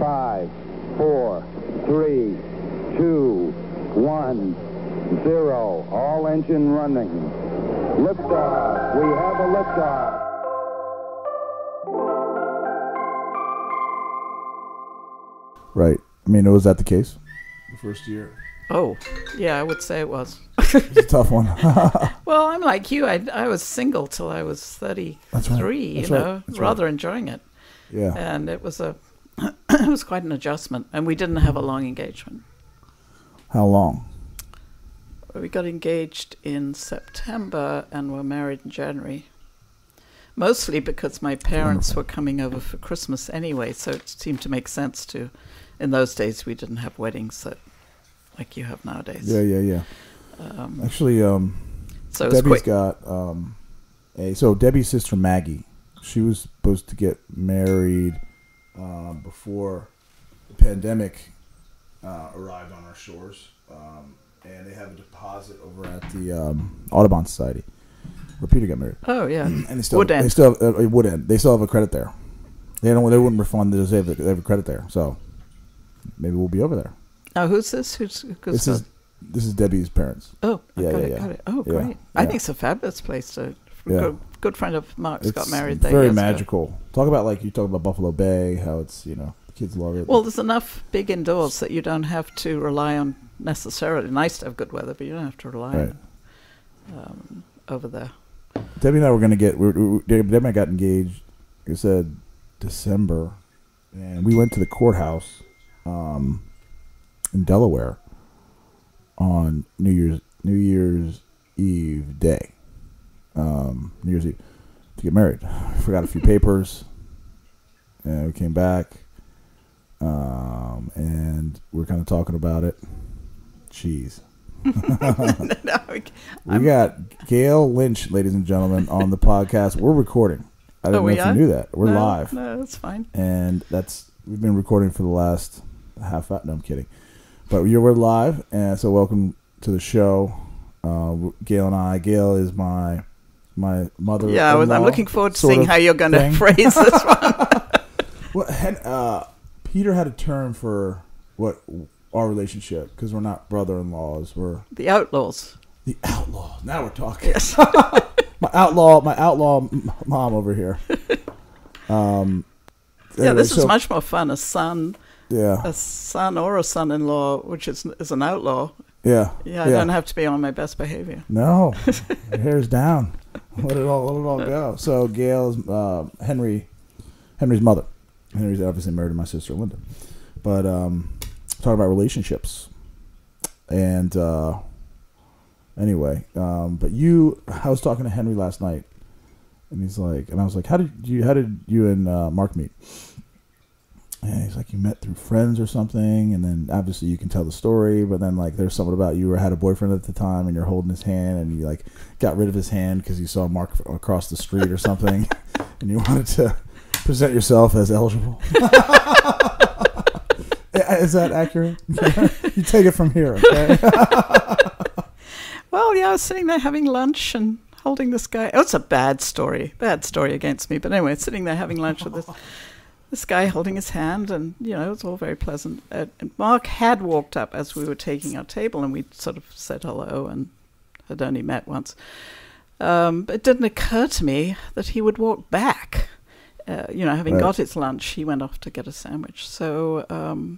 5, 4, 3, 2, 1, 0. All engine running. Liftoff. We have a liftoff. Right. I mean, was that the case? The first year? Oh, yeah, I would say it was. It's a tough one. Well, I'm like you. I was single till I was 33, That's right. rather enjoying it. Yeah. And it was it was quite an adjustment. And we didn't have a long engagement. How long? We got engaged in September and were married in January. Mostly because my parents were coming over for Christmas anyway, so it seemed to make sense to. In those days, we didn't have weddings like you have nowadays. Yeah. Actually, so Debbie's got so Debbie's sister Maggie. She was supposed to get married before the pandemic arrived on our shores, and they have a deposit over at the Audubon Society where Peter got married. Oh yeah, and they still have Woodend. They still have a credit there. They wouldn't refund. They have a credit there, so maybe we'll be over there. Now, who's this? This is Debbie's parents. Oh, yeah. Got it. Oh, great. Yeah. I think it's a fabulous place to. Good friend of Mark's got married there. It's very magical. Talk about you talk about Buffalo Bay, how it's the kids love it. Well, there's enough big indoors that you don't have to rely on necessarily. Nice to have good weather, but you don't have to rely on over there. Debbie and I were going to get. Debbie and I got engaged. Like I said, December, and we went to the courthouse in Delaware on New Year's Eve day. New Year's Eve to get married. I forgot a few papers, and we came back, and we were kind of talking about it. Jeez. We got Gail Lynch, ladies and gentlemen, on the podcast. We're recording. I didn't know if you knew that. We're live. No, that's fine. And we've been recording for the last half hour. No, I'm kidding. But we're live, and so welcome to the show. Gail and I. Gail is my mother. Yeah, I'm looking forward to seeing how you're going to phrase this one. Well, Peter had a term for our relationship, because we're not brother-in-laws. We're the outlaws. The outlaws. Now we're talking. Yes. my outlaw mom over here. Anyway, this is much more fun. A son or a son-in-law, which is an outlaw. Yeah. I don't have to be on my best behavior. No, hair's down. Let it all go. So Gail's Henry's mother. Henry's obviously married to my sister Linda, but talking about relationships, and anyway, but I was talking to Henry last night, and he's like, and I was like, how did you and Mark meet? And he's like, you met through friends or something, and then obviously you can tell the story, but then like there's something about you had a boyfriend at the time, and you're holding his hand, and you like got rid of his hand because you saw Mark across the street or something, and you wanted to present yourself as eligible. Is that accurate? You take it from here, okay? Well, I was sitting there having lunch and holding this guy. Oh, it's a bad story against me, but anyway, sitting there having lunch with this guy holding his hand, and it was all very pleasant. And Mark had walked up as we were taking our table, and we sort of said hello and had only met once. But it didn't occur to me that he would walk back. Having got his lunch, he went off to get a sandwich. So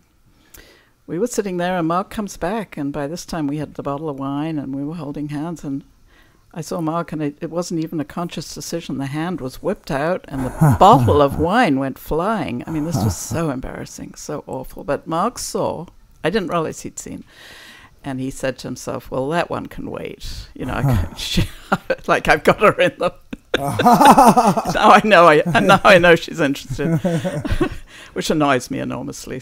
we were sitting there, and Mark comes back, and by this time we had the bottle of wine, and we were holding hands, and I saw Mark, and it wasn't even a conscious decision. The hand was whipped out, and the bottle of wine went flying. I mean, this was so embarrassing, so awful. But Mark saw. I didn't realize he'd seen. And he said to himself, well, that one can wait. Like I've got her in the... now I know she's interested, which annoys me enormously,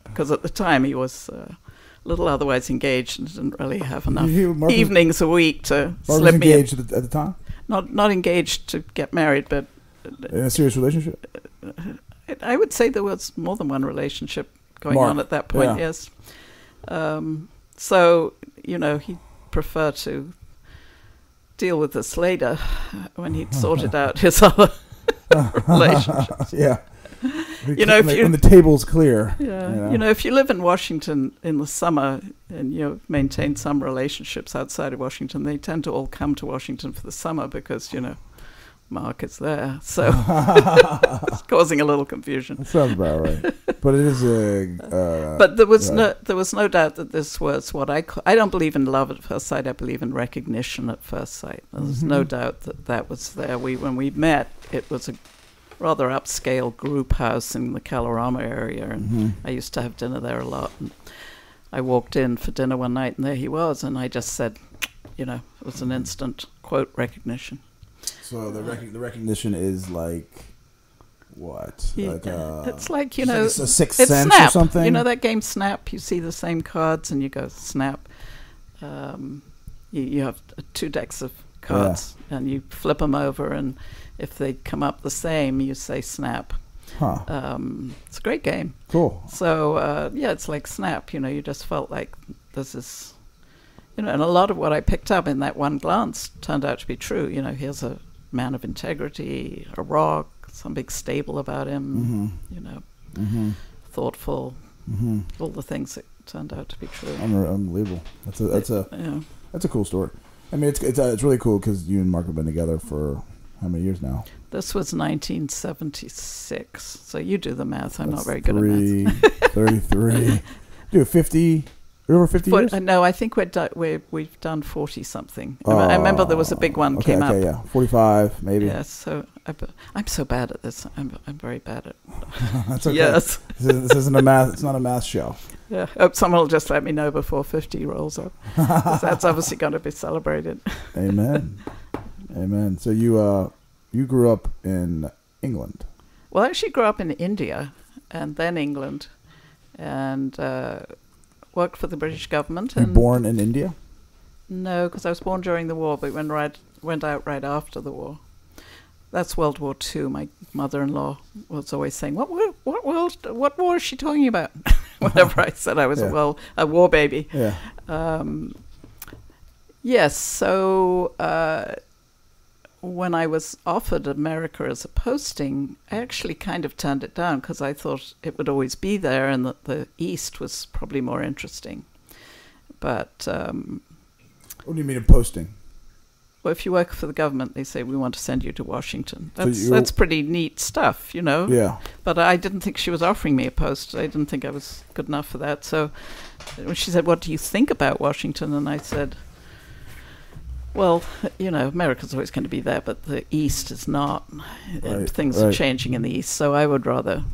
because at the time he was a little otherwise engaged and didn't really have enough evenings a week to slip me in. Engaged at the time? Not engaged to get married, but in a serious relationship. I would say there was more than one relationship going on at that point. Yeah. Yes. So he'd prefer to deal with this later when he'd sorted out his other relationships. Yeah. You know, if when you the table's clear. Yeah, you know, if you live in Washington in the summer and you maintain some relationships outside of Washington, they tend to all come to Washington for the summer because, you know, Mark is there. So it's causing a little confusion. That sounds about right. But it is a... but there was no doubt that this was what I don't believe in love at first sight. I believe in recognition at first sight. There's no doubt that that was there. When we met, it was a rather upscale group house in the Kalorama area, and I used to have dinner there a lot. And I walked in for dinner one night, and there he was, and I just said, you know, it was an instant quote recognition. So the recognition is like what? Like it's like, you know, like a sixth it's sense Snap. or something. You know that game Snap? You see the same cards and you go Snap. You have 2 decks of cards and you flip them over, and if they come up the same, you say Snap. It's a great game. Cool. So yeah, it's like Snap. You know, you just felt like this is, you know, and a lot of what I picked up in that one glance turned out to be true. You know, here's a man of integrity, a rock, something stable about him, you know, thoughtful, all the things that turned out to be true. Unbelievable. That's a cool story. I mean, it's really cool because you and Mark have been together for how many years now? This was 1976. So you do the math. I'm not very good at math. 33. Dude, 50. Over 50 years? No, I think we've done 40-something. I remember there was a big one came up. Okay, yeah. 45, maybe. Yes, so I'm so bad at this. I'm very bad at That's okay. Yes. This isn't a math. It's not a math show. Yeah, hope someone will just let me know before 50 rolls up. 'Cause that's obviously going to be celebrated. Amen. Amen. So you grew up in England? Well, I actually grew up in India and then England, and worked for the British government. You were born in India? No, because I was born during the war, but went out right after the war. That's World War II. My mother-in-law was always saying, "What war is she talking about?" Whenever I said I was a war baby. Yeah. Yes. So when I was offered America as a posting, I actually kind of turned it down because I thought it would always be there and that the East was probably more interesting. But what do you mean a posting? Well, if you work for the government, they say, we want to send you to Washington. That's pretty neat stuff, you know? Yeah. But I didn't think she was offering me a post. I didn't think I was good enough for that. So when she said, what do you think about Washington? And I said, well, you know, America's always going to be there, but the East is not. Things are changing in the East. So I would rather,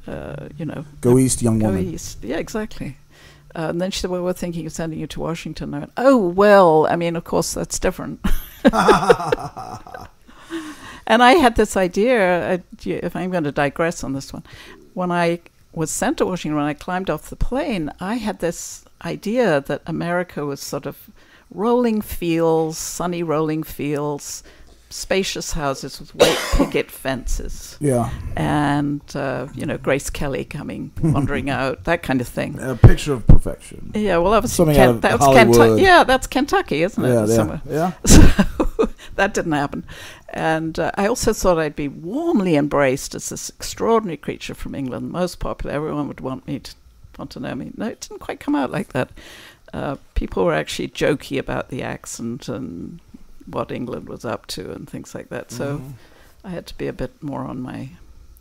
you know. Go East, young woman. Go East. Yeah, exactly. And then she said, well, we're thinking of sending you to Washington. I went, oh, well, I mean, of course, that's different. And I had this idea, if I'm going to digress on this one, when I was sent to Washington, when I climbed off the plane, I had this idea that America was sort of rolling fields, sunny rolling fields, spacious houses with white picket fences. Yeah. And, you know, Grace Kelly coming, wandering out, that kind of thing. A picture of perfection. Yeah, well, obviously, that's Kentucky. Yeah, that's Kentucky, isn't it? Yeah, somewhere. Yeah. So that didn't happen. And I also thought I'd be warmly embraced as this extraordinary creature from England, most popular. Everyone would want to know me. No, it didn't quite come out like that. People were actually jokey about the accent and what England was up to and things like that. So I had to be a bit more on my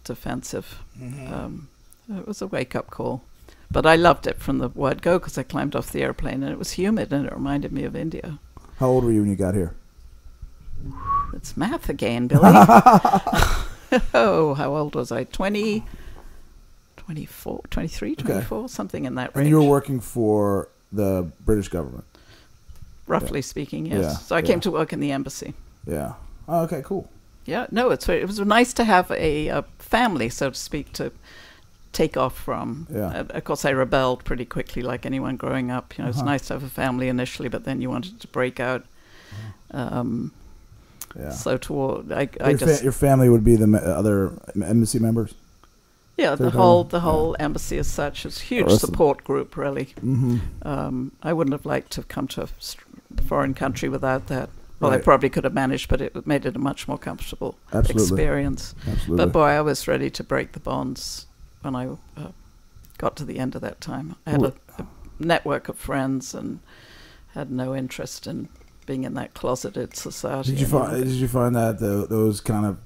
defensive. It was a wake-up call. But I loved it from the word go because I climbed off the airplane and it was humid and it reminded me of India. How old were you when you got here? It's math again, Billy. Oh, how old was I? 20, 24, 23, 24, something in that range. And you were working for the British government? Roughly speaking, yes. Yeah, So I came to work in the embassy. Yeah. Oh, okay, cool. Yeah, no, it was nice to have a family, so to speak, to take off from. Yeah. Of course, I rebelled pretty quickly, like anyone growing up. You know, it's nice to have a family initially, but then you wanted to break out. Yeah. So toward your family would be the other embassy members. Yeah, the whole embassy as such is a huge support group, really. I wouldn't have liked to have come to a foreign country without that. Well, I Right. probably could have managed, but it made it a much more comfortable Absolutely. experience. Absolutely. But boy, I was ready to break the bonds when I got to the end of that time. I had a network of friends and had no interest in being in that closeted society. Did you find that those kind of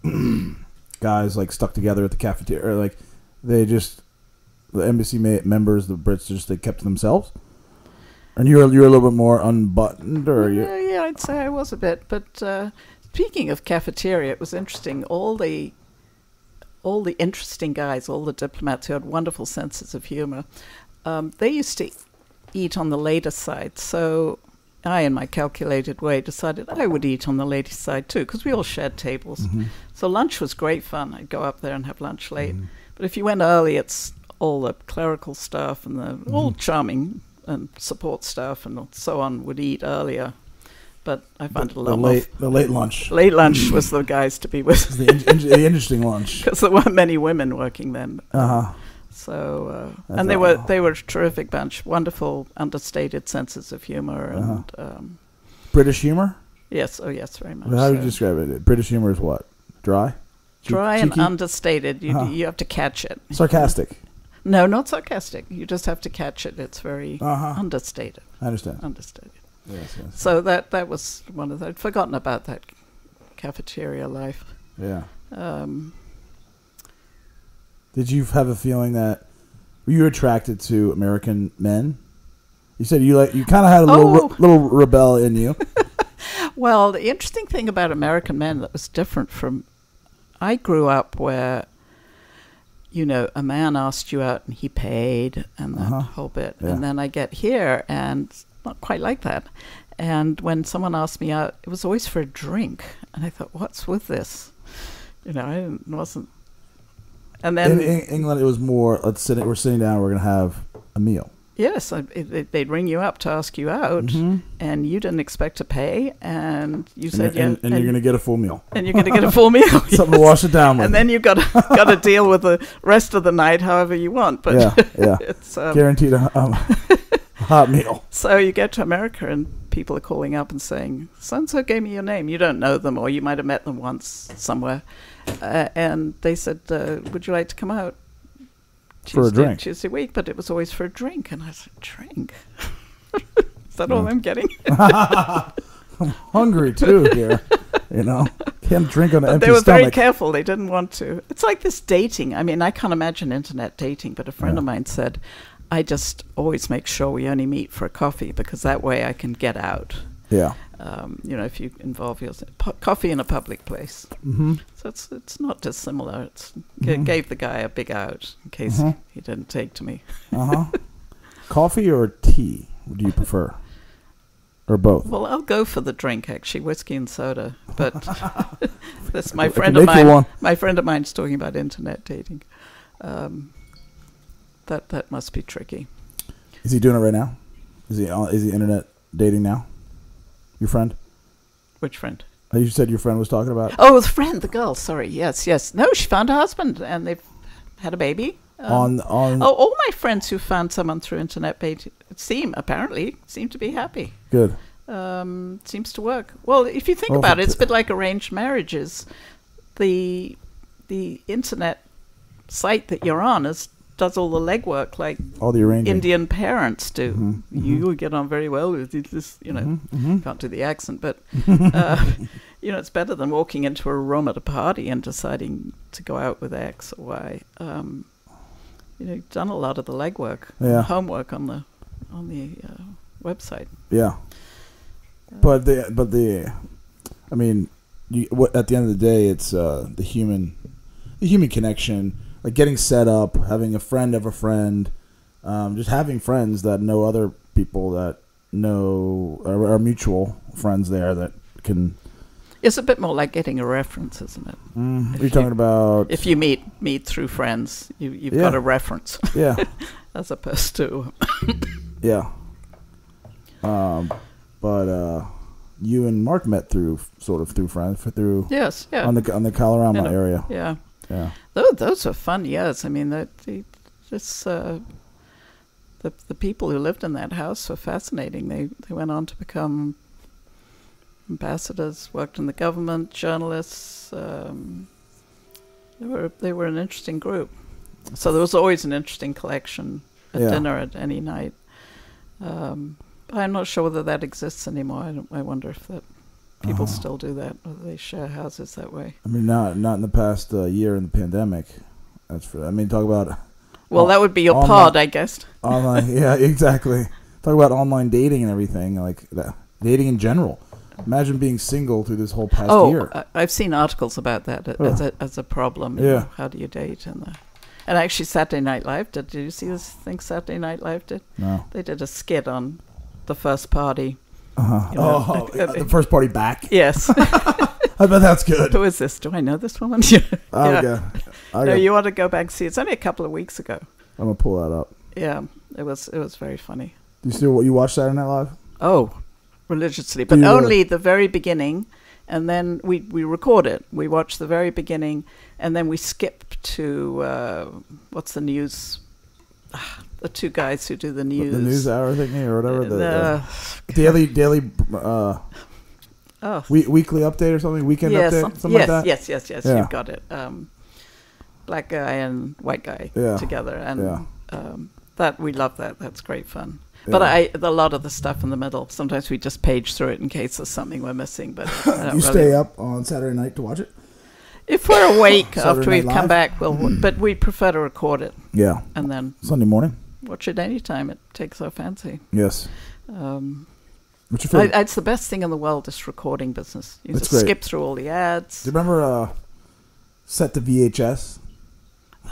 guys like stuck together at the cafeteria, or like the embassy members, the Brits, they kept to themselves? And you're a little bit more unbuttoned, or Yeah, I'd say I was a bit. But speaking of cafeteria, it was interesting. All the interesting guys, all the diplomats who had wonderful senses of humor, they used to eat on the later side. So I, in my calculated way, decided I would eat on the later side too, because we all shared tables. Mm-hmm. So lunch was great fun. I'd go up there and have lunch late. But if you went early, it's all the clerical stuff and the all charming and support staff and so on would eat earlier. But I found it a lot more. The late lunch. Late lunch was the guys to be with. The interesting lunch. Because there weren't many women working then. Uh-huh. So, That's and they were a terrific bunch. Wonderful, understated senses of humor. And British humor? yes, oh yes, very much. How so. do you describe it? British humor is what? Dry? Dry and Cheeky? understated. You have to catch it. Sarcastic. No, not sarcastic. You just have to catch it. It's very understated. I understand. Understated. Yes. So that was one of the... I'd forgotten about that cafeteria life. Yeah. Did you have a feeling that... Were you attracted to American men? You said you kind of had a little rebel in you. Well, the interesting thing about American men that was different from... I grew up where... a man asked you out and he paid and that whole bit. Yeah. And then I get here and it's not quite like that. And when someone asked me out, it was always for a drink. And I thought, what's with this? Wasn't... And then... In England, it was more, we're sitting down, we're going to have a meal. Yes, they'd ring you up to ask you out, and you didn't expect to pay, and you said yes. And you're going to get a full meal. And you're going to get a full meal. Something to wash it down with. And then you've got to deal with the rest of the night however you want. But yeah. it's guaranteed a hot meal. So you get to America, and people are calling up and saying, "So-and-so gave me your name." You don't know them, or you might have met them once somewhere. And they said, "Would you like to come out?" For a drink. Tuesday week, but it was always for a drink. And I said, drink? Is that all I'm getting? I'm hungry too here. Can't drink on an empty They were stomach. very careful. They didn't want to. It's like this dating. I mean, I can't imagine internet dating, but a friend of mine said, I just always make sure we only meet for a coffee because that way I can get out. Yeah. If you involve yourself, coffee in a public place. Mm-hmm. So it's not dissimilar. It's gave the guy a big out in case he didn't take to me. Coffee or tea? What do you prefer? Or both? Well, I'll go for the drink actually, whiskey and soda. But this my I friend can of make you mine. one. My friend of mine's talking about internet dating. That must be tricky. Is he doing it right now? Is he internet dating now? Your friend? Which friend? You said your friend was talking about? Oh, the friend, the girl. Sorry. Yes. No, she found a husband and they've had a baby. On all my friends who found someone through internet dating seem to be happy. Good. Seems to work. Well, if you think about it, it's a bit like arranged marriages. The internet site that you're on does all the legwork like all the arranging. Indian parents do. You get on very well with this, can't do the accent, but it's better than walking into a room at a party and deciding to go out with X or Y. You've done a lot of the legwork, homework on the website. Yeah. But I mean, at the end of the day, it's the human connection. Like getting set up, having a friend of a friend, just having friends that know other people that know are mutual friends there that can. It's a bit more like getting a reference, isn't it? You're talking about if you meet through friends, you've got a reference. Yeah. As opposed to. Yeah. But you and Mark met through friends yes, yeah, on the Colorama area. Yeah. Yeah. Those were fun years. I mean, the people who lived in that house were fascinating. They went on to become ambassadors, worked in the government, journalists. They were an interesting group. So there was always an interesting collection at dinner at any night. I'm not sure whether that exists anymore. I wonder if that people still do that, or they share houses that way. I mean, not in the past year in the pandemic. That's for. I mean, talk about. Well, that would be your pod, I guess. Online, yeah, exactly. Talk about online dating and everything, like that. Dating in general. Imagine being single through this whole past year. I've seen articles about that as a problem. You know, how do you date? And actually, Saturday Night Live did. Did you see this thing Saturday Night Live did? No. They did a skit on the first party. The first party back. Yes. I bet that's good. Who is this? Do I know this woman? No, you want to go back and see it. It's only a couple of weeks ago. I'm gonna pull that up. Yeah, it was very funny. Do you still what you watch Saturday Night Live? Oh, religiously, but only the very beginning, and then we record it. We watch the very beginning, and then we skip to what's the news? The two guys who do the news. The news hour thingy or whatever. The daily weekly update or something. Weekend update. Something like that. Yes. Yeah. You've got it. Black guy and white guy together, and that we love that. That's great fun. Yeah. But a lot of the stuff in the middle, sometimes we just page through it in case there's something we're missing. But you stay up on Saturday night to watch it? If we're awake after we've come back, but we prefer to record it. Yeah. And then Sunday morning. Watch it anytime it takes our fancy. Yes. What's your favorite? It's the best thing in the world, this recording business. You just skip through all the ads. Do you remember set the VHS?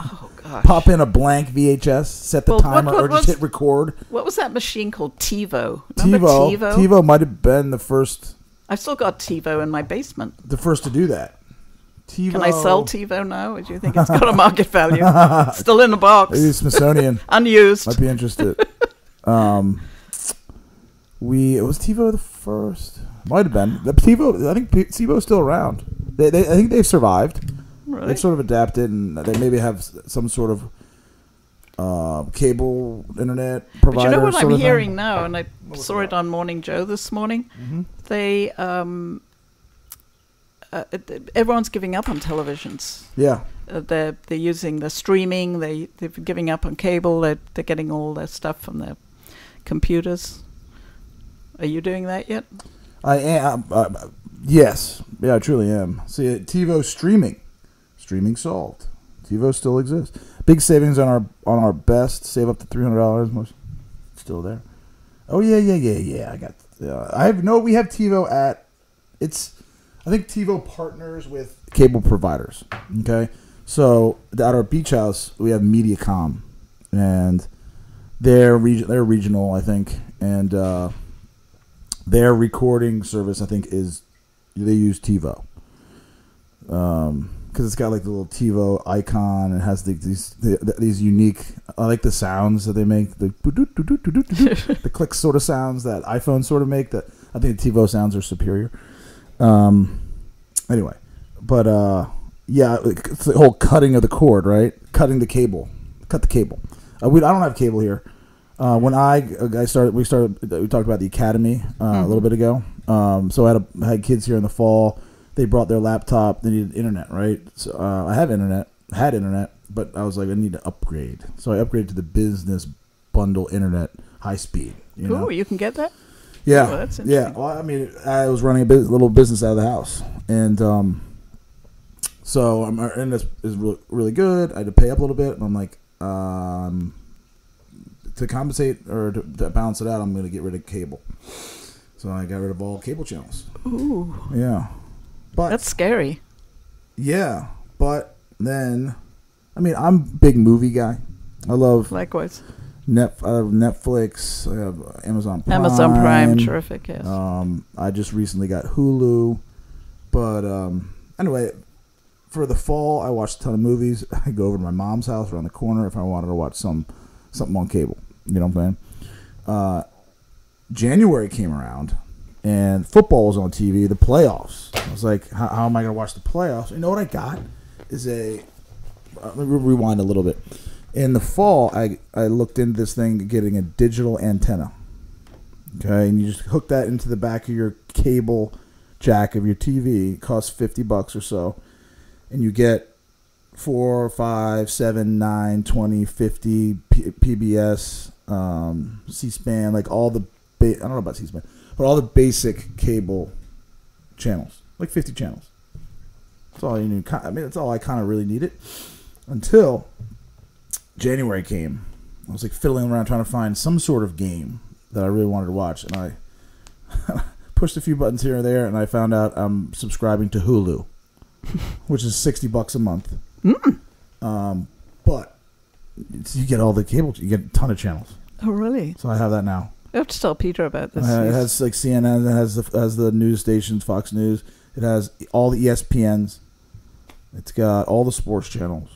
Oh, gosh. Pop in a blank VHS, set the timer, or just hit record. What was that machine called? TiVo. Remember TiVo? TiVo might have been the first. I've still got TiVo in my basement. The first to do that. TiVo. Can I sell TiVo now? Or do you think it's got a market value? Still in the box. Maybe Smithsonian. Unused. Might be interested. Was TiVo the first? Might have been. I think TiVo's still around. I think they've survived. Really? They've sort of adapted, and they maybe have some sort of cable internet provider. But you know what I'm hearing now, and I saw it on Morning Joe this morning. Mm-hmm. They everyone's giving up on televisions. Yeah, they're using the streaming. They're giving up on cable. They're getting all their stuff from their computers. Are you doing that yet? I am. Yes, yeah, I truly am. See, TiVo streaming solved. TiVo still exists. Big savings on our best. Save up to $300. Most still there. Oh yeah. I got. We have TiVo at. I think TiVo partners with cable providers. Okay, so at our beach house we have Mediacom, and they're regional, I think, and their recording service, I think, is they use TiVo. Because it's got like the little TiVo icon and has these unique. I like the sounds that they make, the the click sort of sounds that iPhones sort of make. That I think the TiVo sounds are superior. Anyway, but it's the whole cutting of the cord, right? Cutting the cable, cut the cable. I don't have cable here. When we talked about the academy a little bit ago. So I had kids here in the fall. They brought their laptop. They needed internet, right? So I had internet, but I was like, I need to upgrade. So I upgraded to the business bundle internet, high speed. You can get that? Yeah, oh, that's interesting. Yeah. Well, I mean, I was running a little business out of the house, and so our internet is really, really good. I had to pay up a little bit, and I'm like, to compensate or to balance it out, I'm going to get rid of cable. So I got rid of all cable channels. Ooh. Yeah. But that's scary. Yeah, but then, I mean, I'm a big movie guy. I love likewise. I have Netflix. I have Amazon Prime. Amazon Prime, terrific. Yes. I just recently got Hulu, but anyway, for the fall, I watched a ton of movies. I go over to my mom's house around the corner if I wanted to watch something on cable. You know what I'm saying? January came around. And football was on TV, the playoffs. I was like, how am I going to watch the playoffs? You know what I got? Is let me rewind a little bit. In the fall, I looked into this thing, getting a digital antenna. Okay, and you just hook that into the back of your cable jack of your TV. It costs $50 or so, and you get 4, 5, 7, 9, 20, 50 PBS, C-SPAN, like all the I don't know about C-SPAN, but all the basic cable channels, like 50 channels. That's all you need. I mean, that's all I kind of really needed until January came. I was like fiddling around trying to find some sort of game that I really wanted to watch, and I pushed a few buttons here and there, and I found out I'm subscribing to Hulu, which is $60 a month. But you get all the cable, you get a ton of channels. Oh, really? So I have that now. You have to tell Peter about this. It has like CNN, it has the news stations, Fox News. It has all the ESPNs. It's got all the sports channels.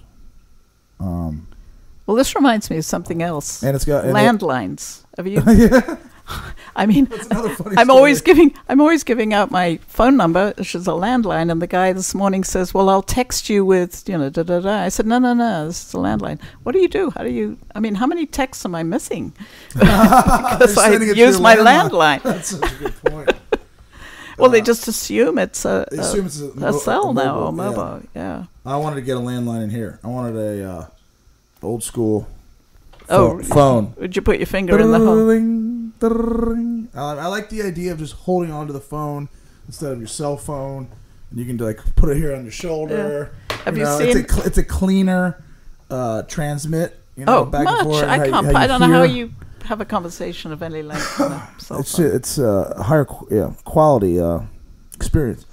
Well, this reminds me of something else. And it's got landlines. Have you? Yeah. I mean, That's another funny I'm story. always giving out my phone number, which is a landline, and the guy this morning says, "Well, I'll text you with, da da da." I said, "No, this is a landline. What do you do? How do you? I mean, how many texts am I missing? Because I use my landline." That's such a good point. Well, they just assume it's a cell now or mobile, mobile. Yeah. I wanted to get a landline in here. I wanted a old school phone. phone. Would you put your finger in the hole? I like the idea of just holding onto the phone instead of your cell phone, and you can like put it here on your shoulder. Yeah. Have you seen? It's a cleaner transmit. You know, back much. And forth, I can't. I don't know how you have a conversation of any length on a cell phone. It's a higher quality experience.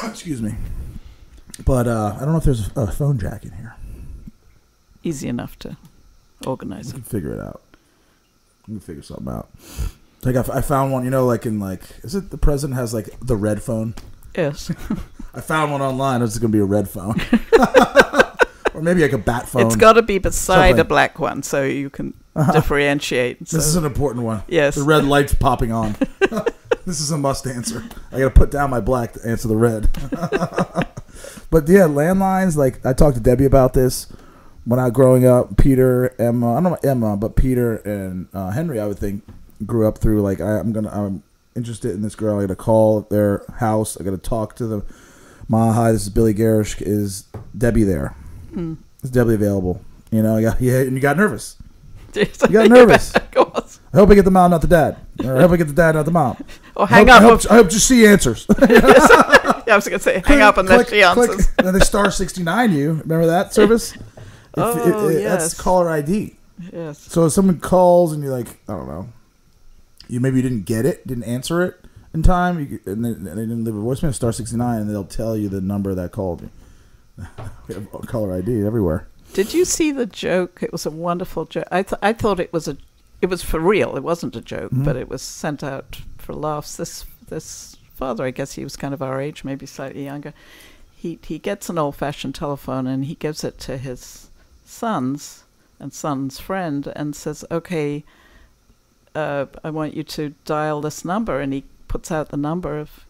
Excuse me. But I don't know if there's a phone jack in here. Easy enough to organize We it. can figure it out. We can figure something out. Like I found one, like in is it the president has like the red phone? Yes. I found one online. It's going to be a red phone. Or maybe like a bat phone. It's got to be beside Something. a black one so you can differentiate. This is an important one. Yes. The red light's popping on. This is a must answer. I got to put down my black to answer the red. But yeah, landlines, like I talked to Debbie about this. When I was growing up, Peter, Emma, I don't know about Emma, but Peter and Henry, I would think, grew up through like I'm interested in this girl. I got to call their house. I got to talk to them. Ma, hi, this is Billy Garish. Is Debbie there? Is Debbie available? And you got nervous. You got nervous. I hope I get the mom, not the dad. Or I hope I get the dad, not the mom. Or hang up. I hope just she answers. Yeah, I was going to say, hang up unless she answers. And then they star 69 you. Remember that service? Yes. That's caller ID. Yes. So if someone calls and you're like, I don't know, you didn't get it, didn't answer it in time, and they didn't leave a voicemail, star 69, and they'll tell you the number that called you. We have caller ID everywhere. Did you see the joke? It was a wonderful joke. I thought it was for real. It wasn't a joke, but it was sent out for laughs. This father, I guess he was kind of our age, maybe slightly younger. He gets an old-fashioned telephone and he gives it to his son's friend and says, "Okay, I want you to dial this number," and he puts out the number of.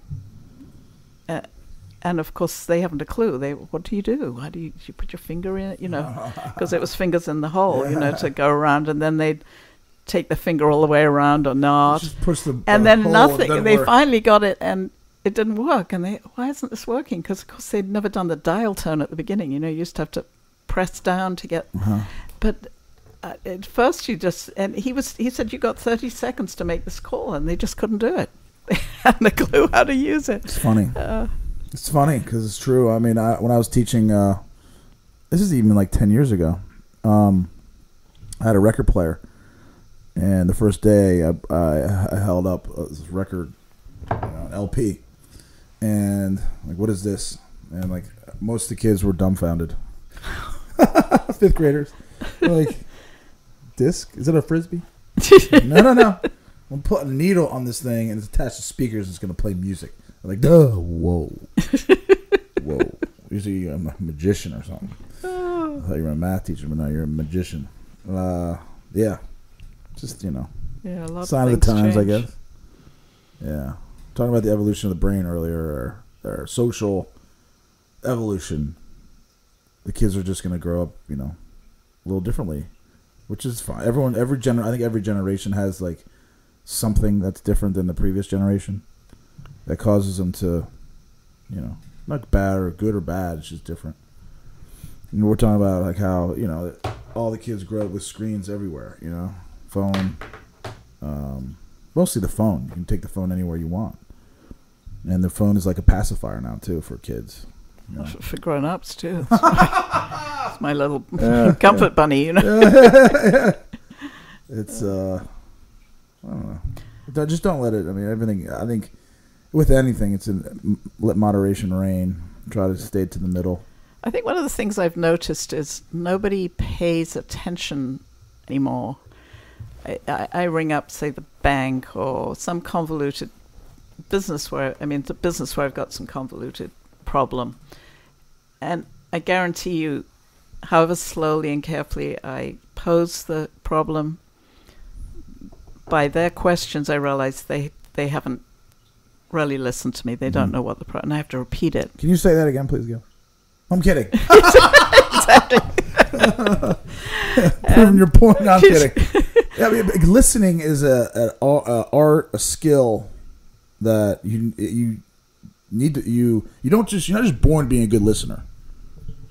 And of course, they haven't a clue. What do you do? How do you put your finger in it? Because it was fingers in the hole, to go around, and then they'd take the finger all the way around or not. Just push the and then hole, nothing. They finally got it, and it didn't work. And why isn't this working? Because of course they'd never done the dial tone at the beginning. You used to have to press down to get. But at first, he said you got 30 seconds to make this call, and they just couldn't do it. They hadn't a clue how to use it. It's funny. It's funny because it's true. I mean, when I was teaching, this is even like 10 years ago, I had a record player. And the first day I held up this record, LP. And like, what is this? And like, most of the kids were dumbfounded. Fifth graders. They're like, disc? Is it a Frisbee? No. I'm putting a needle on this thing and it's attached to speakers. It's going to play music. I'm like, whoa. Usually I'm a magician or something. I thought you were a math teacher, but now you're a magician. Yeah. Just, Yeah, a lot sign of the times, change. I guess. Yeah. Talking about the evolution of the brain earlier, or social evolution. The kids are just going to grow up, a little differently, which is fine. I think every generation has like something that's different than the previous generation. that causes them to, you know, not bad or good or bad. It's just different. And we're talking about like how, you know, all the kids grow up with screens everywhere. You know, phone. Mostly the phone. You can take the phone anywhere you want, and the phone is like a pacifier now too for kids. You know? For grown-ups too. It's my little comfort bunny, you know. It's I don't know. Just don't let it. I mean, everything. I think with anything, it's let moderation reign. Try to stay to the middle. I think one of the things I've noticed is nobody pays attention anymore. I ring up, say, the bank or some convoluted business the business where I've got some convoluted problem. And I guarantee you, however slowly and carefully I pose the problem, by their questions I realize they haven't really listened to me. They don't know what the problem, and I have to repeat it. Can you say that again, please, Gil? I'm kidding. Exactly. Proving your point. No, I'm kidding. Yeah, I mean, listening is an art, a skill that you need to you're not just born being a good listener.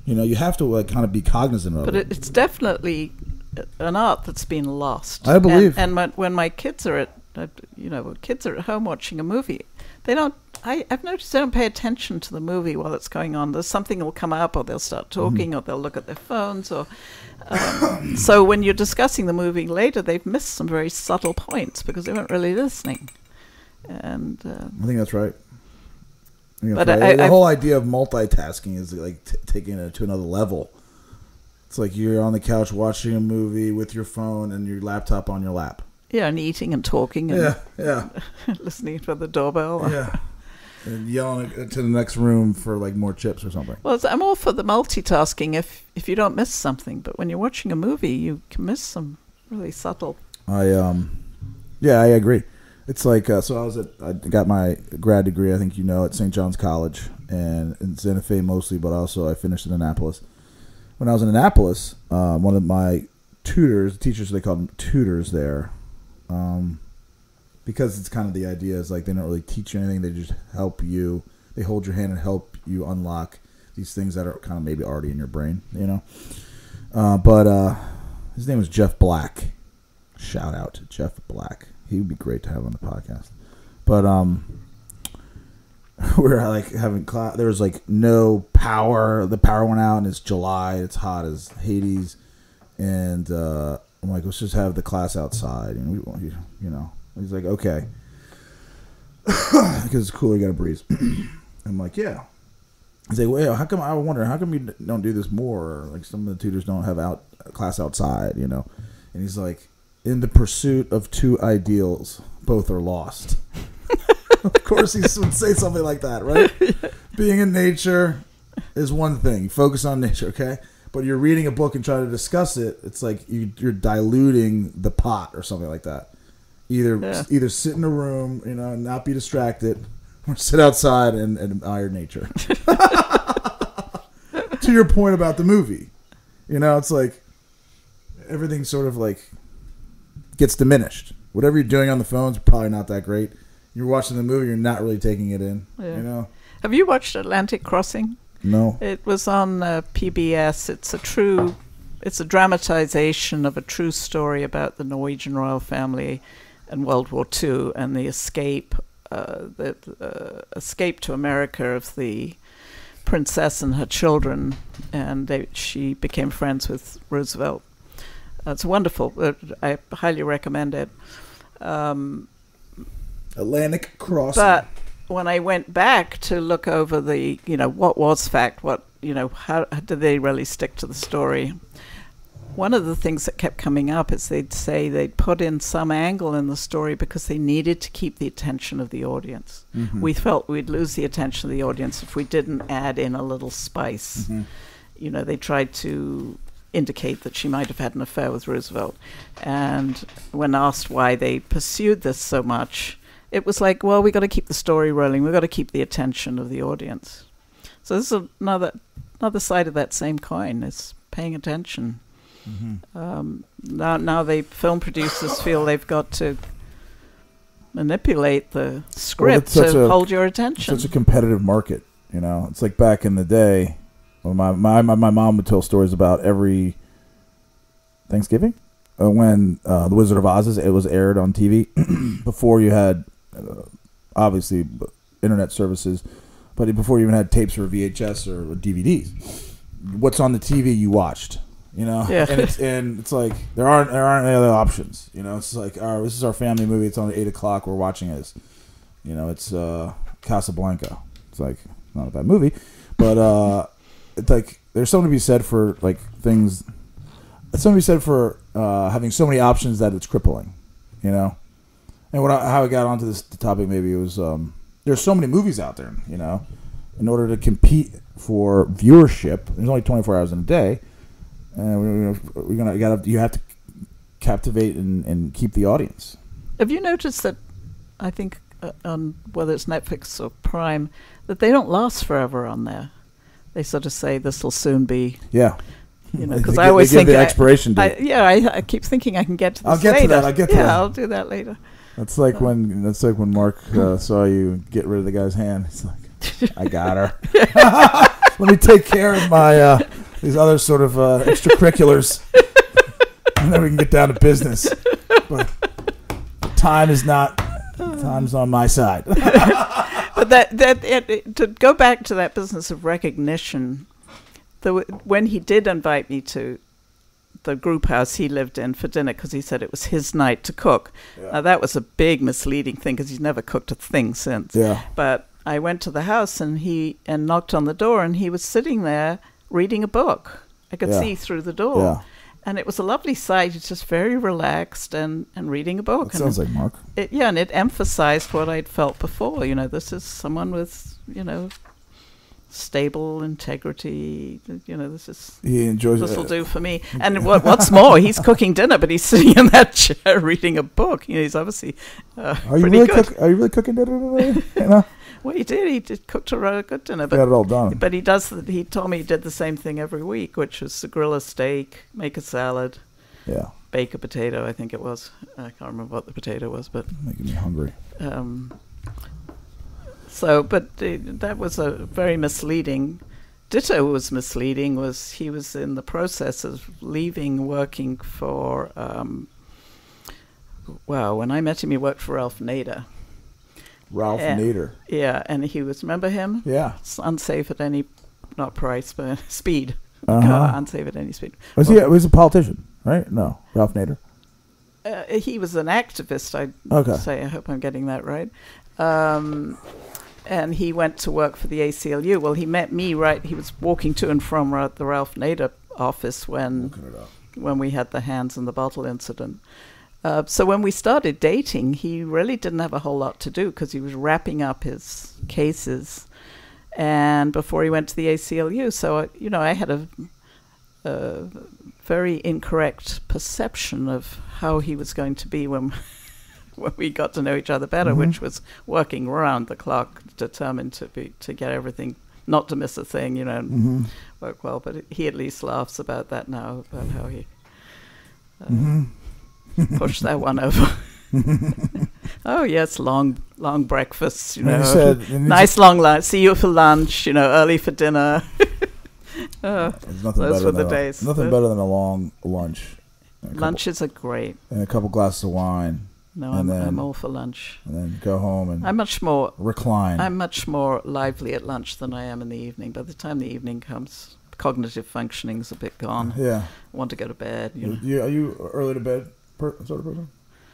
You know, you have to like kind of be cognizant of it. But it's definitely an art that's been lost. I believe. And when my kids are kids are at home watching a movie, they don't. I've noticed they don't pay attention to the movie while it's going on. There's something will come up, or they'll start talking, or they'll look at their phones, or so when you're discussing the movie later, they've missed some very subtle points because they weren't really listening. And I think that's right. But the whole idea of multitasking is like taking it to another level. It's like you're on the couch watching a movie with your phone and your laptop on your lap. Yeah, and eating and talking and yeah. listening for the doorbell. Yeah. And yelling to the next room for like more chips or something. Well, I'm all for the multitasking if you don't miss something, but when you're watching a movie, you can miss some really subtle. I agree. It's like so I got my grad degree, I think you know, at St. John's College and in Santa Fe mostly, but also I finished in Annapolis. When I was in Annapolis, one of my teachers, they called them tutors there. Because it's kind of the idea is like they don't really teach you anything. They just help you. They hold your hand and help you unlock these things that are kind of maybe already in your brain, you know. But his name was Jeff Black. Shout out to Jeff Black. He would be great to have on the podcast. But we were like having class. There was like no power. The power went out, and it's July. It's hot as Hades, and I'm like, let's just have the class outside. And we, you know. He's like, okay. Because it's cooler, you got to breeze. I'm like, yeah. He's like, well, how come you don't do this more? Like some of the tutors don't have class outside, you know? And he's like, in the pursuit of two ideals, both are lost. Of course he would say something like that, right? Being in nature is one thing. You focus on nature, okay? But you're reading a book and trying to discuss it, it's like you're diluting the pot or something like that. Either sit in a room, you know, and not be distracted, or sit outside and admire nature. To your point about the movie, you know, it's like everything sort of like gets diminished. Whatever you're doing on the phone is probably not that great. You're watching the movie, you're not really taking it in. Yeah. You know. Have you watched Atlantic Crossing? No. It was on PBS. It's a dramatization of a true story about the Norwegian royal family in World War II and the escape to America of the princess and her children, and she became friends with Roosevelt. It's wonderful. I highly recommend it. Atlantic Crossing. But when I went back to look over the, what was fact, how did they really stick to the story? One of the things that kept coming up is they'd say they'd put in some angle in the story because they needed to keep the attention of the audience. Mm-hmm. We felt we'd lose the attention of the audience if we didn't add in a little spice. Mm-hmm. They tried to indicate that she might have had an affair with Roosevelt. And when asked why they pursued this so much, it was like, well, we got to keep the story rolling. We've got to keep the attention of the audience. So this is another side of that same coin, is paying attention. Mm-hmm. Now the film producers feel they've got to manipulate the script it's such to a- hold your attention. Such a competitive market, you know. It's like back in the day when my mom would tell stories about every Thanksgiving when The Wizard of Oz it was aired on TV before you had obviously internet services, but before you even had tapes or VHS or DVDs. What's on the TV you watched, you know? Yeah. And it's like there aren't any other options, you know. It's like, this is our family movie. It's on at 8:00. We're watching this. You know, it's Casablanca. It's like not a bad movie, but it's like there's something to be said for like things. There's something to be said for having so many options that it's crippling, you know. And how I got onto this topic maybe it was there's so many movies out there, you know. In order to compete for viewership, there's only 24 hours in a day, and you have to captivate and keep the audience. Have you noticed that? I think on whether it's Netflix or Prime, that they don't last forever on there. They sort of say this will soon be. Yeah. You know, because I always think the expiration date. I keep thinking I can get to this I'll get later. to that. I'll get to that. Yeah, I'll do that later. That's like when Mark saw you get rid of the guy's hand. He's like, I got her. Let me take care of my these other sort of extracurriculars, and then we can get down to business. But time's on my side. But to go back to that business of recognition, when he did invite me to the group house he lived in for dinner because he said it was his night to cook. Yeah. Now, that was a big misleading thing because he's never cooked a thing since. Yeah. But I went to the house and knocked on the door, and he was sitting there reading a book. I could see through the door. Yeah. And it was a lovely sight. He's just very relaxed and reading a book. That sounds like Mark. And it emphasized what I'd felt before. You know, this is someone with, stable integrity. You know, this will do for me. And what's more, he's cooking dinner, but he's sitting in that chair reading a book. You know, he's obviously Are you really cooking dinner today? You know? Well, he did. He cooked a good dinner. But, got it all done. But he does. He told me he did the same thing every week, which was to grill a steak, make a salad, bake a potato. I think it was. I can't remember what the potato was, but making me hungry. That was a very misleading. Ditto was misleading. He was in the process of leaving working for. When I met him, he worked for Ralph Nader. Ralph Nader. Yeah, and he was, remember him? Yeah. It's unsafe at any, not price, but speed. Unsafe at any speed. Was he a politician, right? No, Ralph Nader. He was an activist, I'd say. I hope I'm getting that right. And he went to work for the ACLU. Well, he met me he was walking to and from the Ralph Nader office when we had the hands in the bottle incident. So when we started dating, he really didn't have a whole lot to do because he was wrapping up his cases, and before he went to the ACLU. So I had a very incorrect perception of how he was going to be when we got to know each other better, which was working around the clock, determined to get everything, not to miss a thing, and work well. But he at least laughs about that now, about how he. Push that one over. Oh yes, long breakfasts. Nice long lunch. See you for lunch. Early for dinner. Those were the days. Nothing better than a long lunch. Lunches are great. And a couple glasses of wine. No, I'm all for lunch. And then go home and I'm much more recline. I'm much more lively at lunch than I am in the evening. By the time the evening comes, cognitive functioning's a bit gone. Yeah. I want to go to bed. Are you early to bed? Sort of person,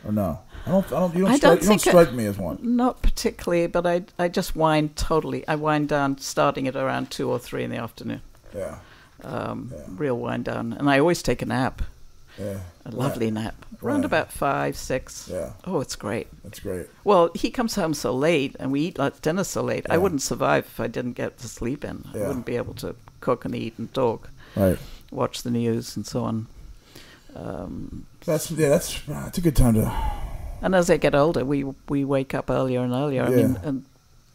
or no? You don't strike me as one. Not particularly, but I just wind totally. I wind down starting at around 2 or 3 in the afternoon. Yeah. Real wind down, and I always take a nap. Yeah. A lovely nap. Around about 5, 6. Yeah. Oh, it's great. That's great. Well, he comes home so late, and we eat dinner so late. Yeah. I wouldn't survive if I didn't get to sleep in. I wouldn't be able to cook and eat and talk. Right. Watch the news and so on. That's a good time to. And as I get older, we wake up earlier and earlier. I mean, and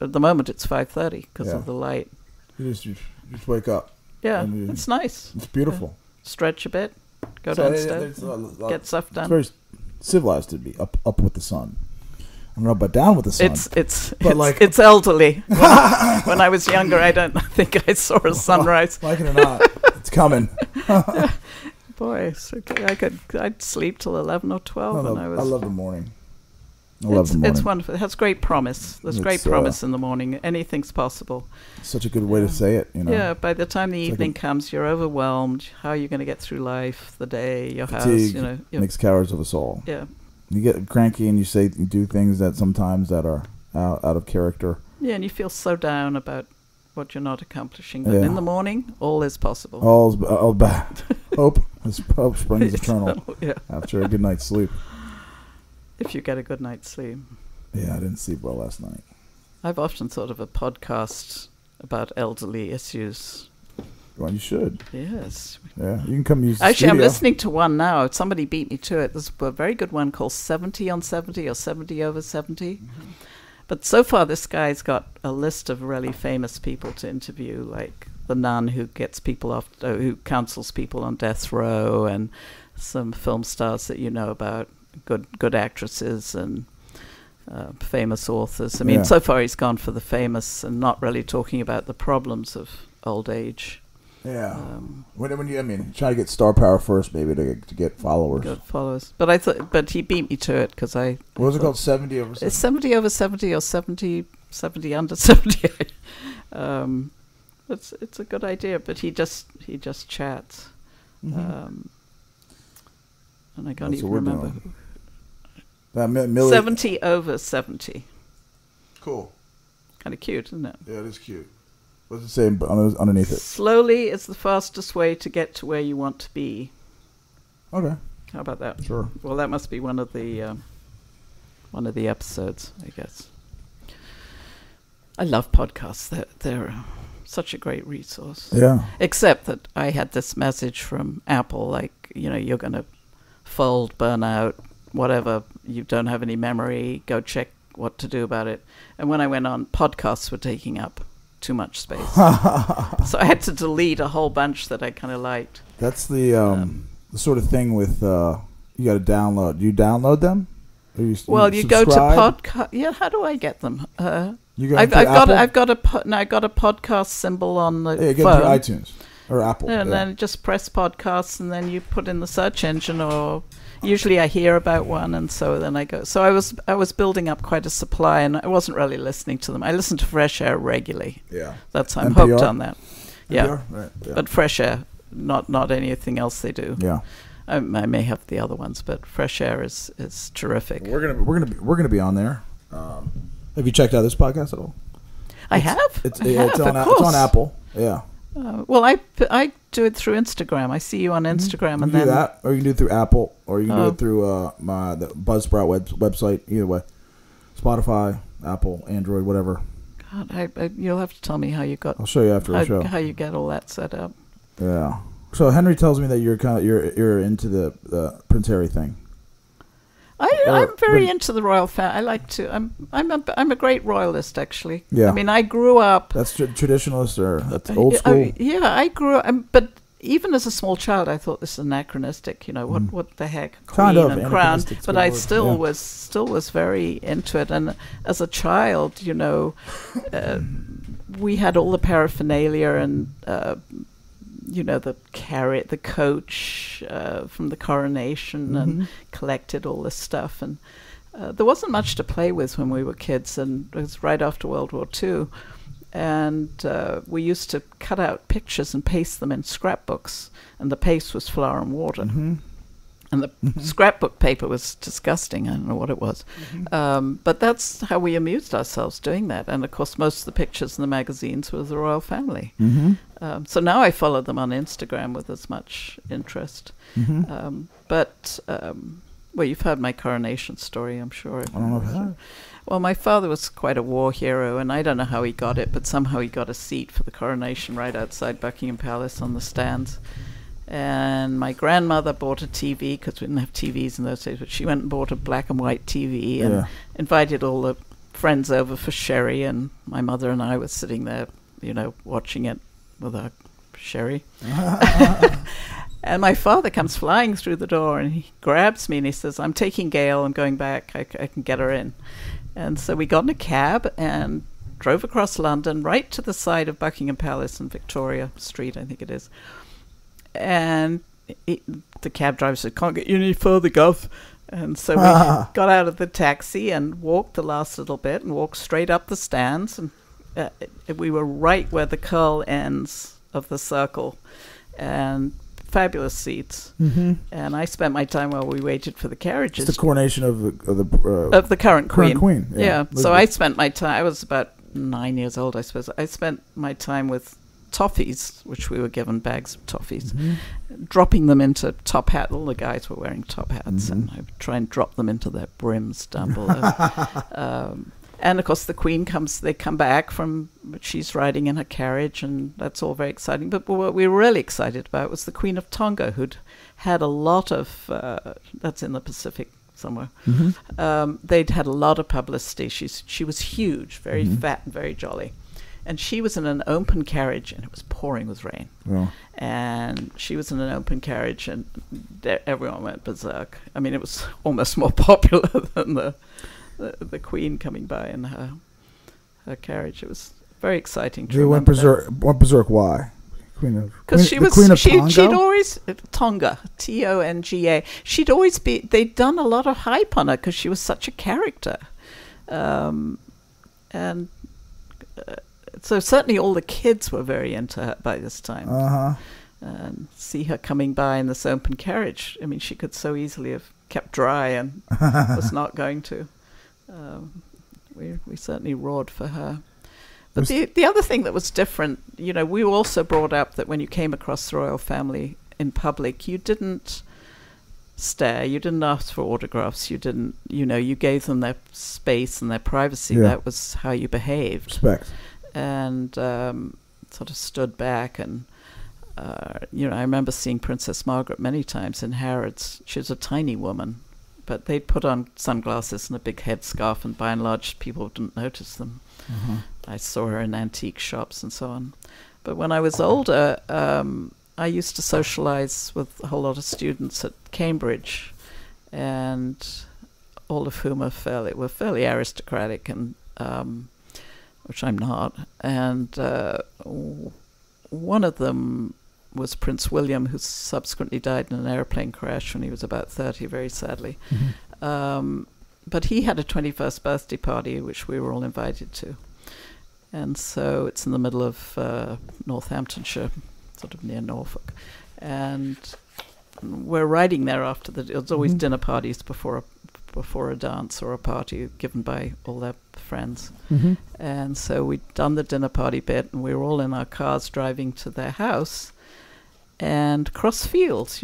at the moment it's 5:30 because of the light. You just wake up. Yeah, it's nice. It's beautiful. Yeah. Stretch a bit, go downstairs, get stuff done. It's very civilized to be up with the sun. I'm up but down with the sun. It's elderly. When I was younger, I don't think I saw a sunrise. Like it or not, it's coming. Boy, I'd sleep till 11 or 12 when I was. I love the morning. It's wonderful. It has great promise. There's great promise in the morning. Anything's possible. Such a good way to say it, you know. Yeah, by the time the evening comes, you're overwhelmed. How are you going to get through life, the day, your house, you know. Makes cowards of us all. Yeah. You get cranky and you do things that sometimes that are out of character. Yeah, and you feel so down about what you're not accomplishing. But in the morning, all is possible. Hope springs eternal after a good night's sleep. If you get a good night's sleep. Yeah, I didn't sleep well last night. I've often thought of a podcast about elderly issues. Well, you should. Yes. Yeah, you can come use the Actually, studio. I'm listening to one now. Somebody beat me to it. There's a very good one called 70 on 70 or 70 over 70. Mm-hmm. But so far, this guy's got a list of really famous people to interview, like the nun who gets people off, who counsels people on death row, and some film stars that you know about, good actresses and famous authors. I mean, so far he's gone for the famous and not really talking about the problems of old age. Yeah. When you try to get star power first, maybe to get followers. Good followers. But he beat me to it because I. What was it called? 70 over 70. It's 70 over 70 or 70 under 70. It's a good idea, but he just chats. Mm-hmm. And I can't even remember. 70 over 70. Cool. Kind of cute, isn't it? Yeah, it is cute. What's it say underneath it? Slowly is the fastest way to get to where you want to be. Okay. How about that? Sure. Well, that must be one of the episodes, I guess. I love podcasts. They're such a great resource. Yeah. Except that I had this message from Apple, like, you're going to fold, burn out, whatever. You don't have any memory. Go check what to do about it. And when I went on, podcasts were taking up too much space. So I had to delete a whole bunch that I kind of liked. That's the sort of thing with you got to download. Do you download them? You go to podcast. Yeah, how do I get them? I've got a podcast symbol on the get phone. Through iTunes or Apple. And then just press podcasts, and then you put in the search engine, or usually I hear about one, and so then I go. So I was building up quite a supply, and I wasn't really listening to them. I listen to Fresh Air regularly. Yeah, I'm hooked on that. Yeah, right, yeah. But Fresh Air, not anything else they do. Yeah, I may have the other ones, but Fresh Air is terrific. We're gonna be on there. Have you checked out this podcast at all? I have. It's on Apple. Yeah. Well, I do it through Instagram. I see you on Instagram, and then do that, or you can do it through Apple, or you can do it through the Buzzsprout website. Either way, Spotify, Apple, Android, whatever. God, you'll have to tell me how you got. I'll show you after the show how you get all that set up. Yeah. So Henry tells me that you're into the Prince Harry thing. I'm very into the royal family. I like to. I'm a great royalist, actually. Yeah. I mean, I grew up. That's traditionalist, or that's old school. I grew up, but even as a small child, I thought this is anachronistic. What the heck, Queen and Crown. But I still was very into it. And as a child, we had all the paraphernalia and. The coach from the coronation, and collected all this stuff. And there wasn't much to play with when we were kids, and it was right after World War II. And we used to cut out pictures and paste them in scrapbooks, and the paste was flour and water. Mm-hmm. And the scrapbook paper was disgusting. I don't know what it was. Mm-hmm. But that's how we amused ourselves doing that. And, of course, most of the pictures in the magazines were the royal family. Mm-hmm. So now I follow them on Instagram with as much interest. Mm-hmm. Well, you've heard my coronation story, I'm sure. I don't know if I have. Well, my father was quite a war hero, and I don't know how he got it, but somehow he got a seat for the coronation right outside Buckingham Palace on the stands. And my grandmother bought a TV, because we didn't have TVs in those days, but she went and bought a black and white TV and invited all the friends over for sherry, and my mother and I were sitting there, watching it with our sherry. And my father comes flying through the door and he grabs me and he says, I'm taking Gail, I'm going back, I can get her in. And so we got in a cab and drove across London right to the side of Buckingham Palace and Victoria Street, I think it is. And the cab driver said, can't get you any further, Gov. And so we got out of the taxi and walked the last little bit and walked straight up the stands. And we were right where the curl ends of the circle. And fabulous seats. Mm-hmm. And I spent my time while we waited for the carriages. It's the coronation of the current queen. Yeah. So I spent my time, I was about 9 years old, I suppose. I spent my time with toffees, which we were given bags of toffees, dropping them into top hat. All the guys were wearing top hats, and I would try and drop them into their brims down below. And of course, the Queen they come back she's riding in her carriage, and that's all very exciting. But what we were really excited about was the Queen of Tonga, who'd had a lot of, that's in the Pacific somewhere. They'd had a lot of publicity. She was huge, very fat and very jolly. And she was in an open carriage, and it was pouring with rain. Oh. And she was in an open carriage, and everyone went berserk. I mean, it was almost more popular than the Queen coming by in her carriage. It was very exciting. They went berserk. Why? Because she'd always Tonga, Tonga. She'd always they'd done a lot of hype on her because she was such a character, so certainly all the kids were very into her by this time. And see her coming by in this open carriage. I mean, she could so easily have kept dry and was not going to. We certainly roared for her. But the other thing that was different, we were also brought up that when you came across the royal family in public, you didn't stare, you didn't ask for autographs, you didn't, you gave them their space and their privacy. Yeah. That was how you behaved. Respect. And sort of stood back and, I remember seeing Princess Margaret many times in Harrods. She was a tiny woman, but they'd put on sunglasses and a big headscarf, and by and large, people didn't notice them. I saw her in antique shops and so on. But when I was older, I used to socialize with a whole lot of students at Cambridge, and all of whom were fairly aristocratic, and which I'm not. And one of them was Prince William, who subsequently died in an airplane crash when he was about 30, very sadly. But he had a 21st birthday party, which we were all invited to. And so it's in the middle of Northamptonshire, sort of near Norfolk. And we're riding there after there's always dinner parties before a dance or a party given by all their friends. And so we'd done the dinner party bit, and we were all in our cars driving to their house. And across fields,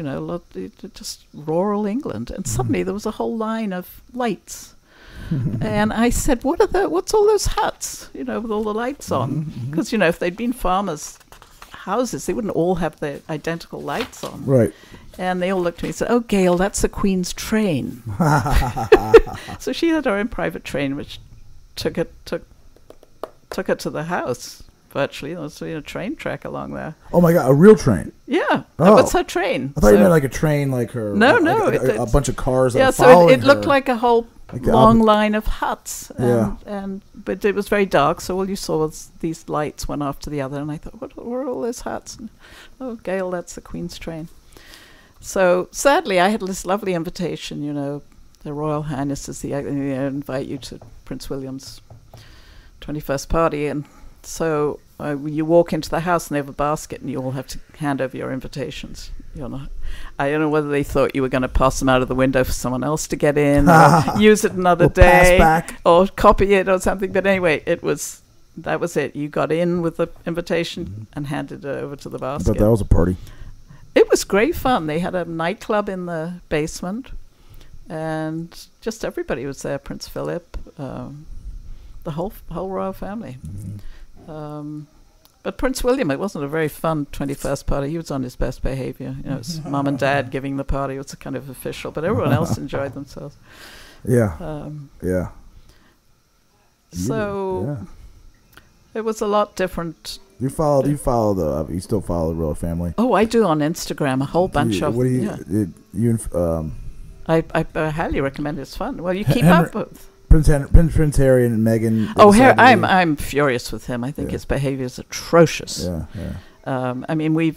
just rural England. And suddenly there was a whole line of lights. And I said, what's all those huts, with all the lights on? Because, if they'd been farmers' houses, they wouldn't all have their identical lights on. Right. And they all looked at me and said, oh, Gail, that's the Queen's train. So she had her own private train, which took her to the house. Virtually, there was a train track along there. Oh my God, a real train? Yeah, that was her train. I thought you meant like a train, like her. No, a bunch of cars. Yeah, so it looked like a whole long line of huts. But it was very dark, so all you saw was these lights one after the other, and I thought, what were all those huts? And, oh, Gail, that's the Queen's train. So sadly, I had this lovely invitation. The Royal Highnesses invite you to Prince William's 21st party, and so you walk into the house and they have a basket, and you all have to hand over your invitations. I don't know whether they thought you were going to pass them out of the window for someone else to get in, or use it another day, pass back, or copy it or something. But anyway, that was it. You got in with the invitation and handed it over to the basket. I bet that was a party. It was great fun. They had a nightclub in the basement, and just everybody was there. Prince Philip, the whole royal family. But Prince William, it wasn't a very fun 21st party. He was on his best behavior. It was mum and dad giving the party. It was a kind of official, but everyone else enjoyed themselves. Yeah. So it was a lot different You still follow the royal family? Oh, I do on Instagram, a whole bunch of. What do you? I highly recommend it. It's fun. Well, you keep Henry- up with. Prince Harry and Meghan. Oh, I'm furious with him. I think his behavior is atrocious. Yeah. I mean, we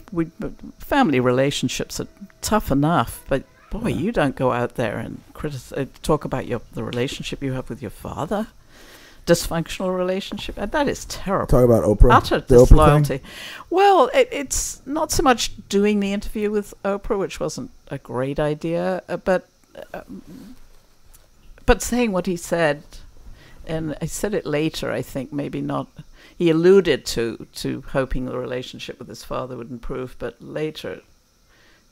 family relationships are tough enough, but boy, you don't go out there and talk about the relationship you have with your father. Dysfunctional relationship. That is terrible. Talk about Oprah. Utter the Oprah disloyalty. thing? Well, it's not so much doing the interview with Oprah, which wasn't a great idea, but saying what he said, and I said it later, I think, maybe not. He alluded to hoping the relationship with his father would improve, but later,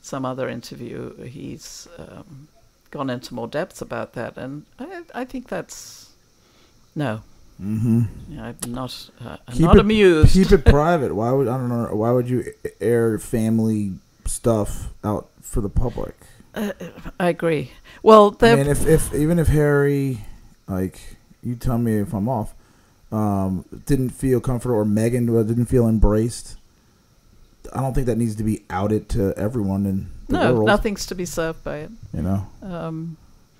some other interview, he's gone into more depth about that, and I think that's no. Mm-hmm. Yeah, I'm not amused. Keep it private. Why would you air family stuff out for the public? I agree. Well, I mean, if Harry, like, you tell me if I'm off, didn't feel comfortable, or Meghan didn't feel embraced, I don't think that needs to be outed to everyone in the world. Nothing's to be served by it. You know,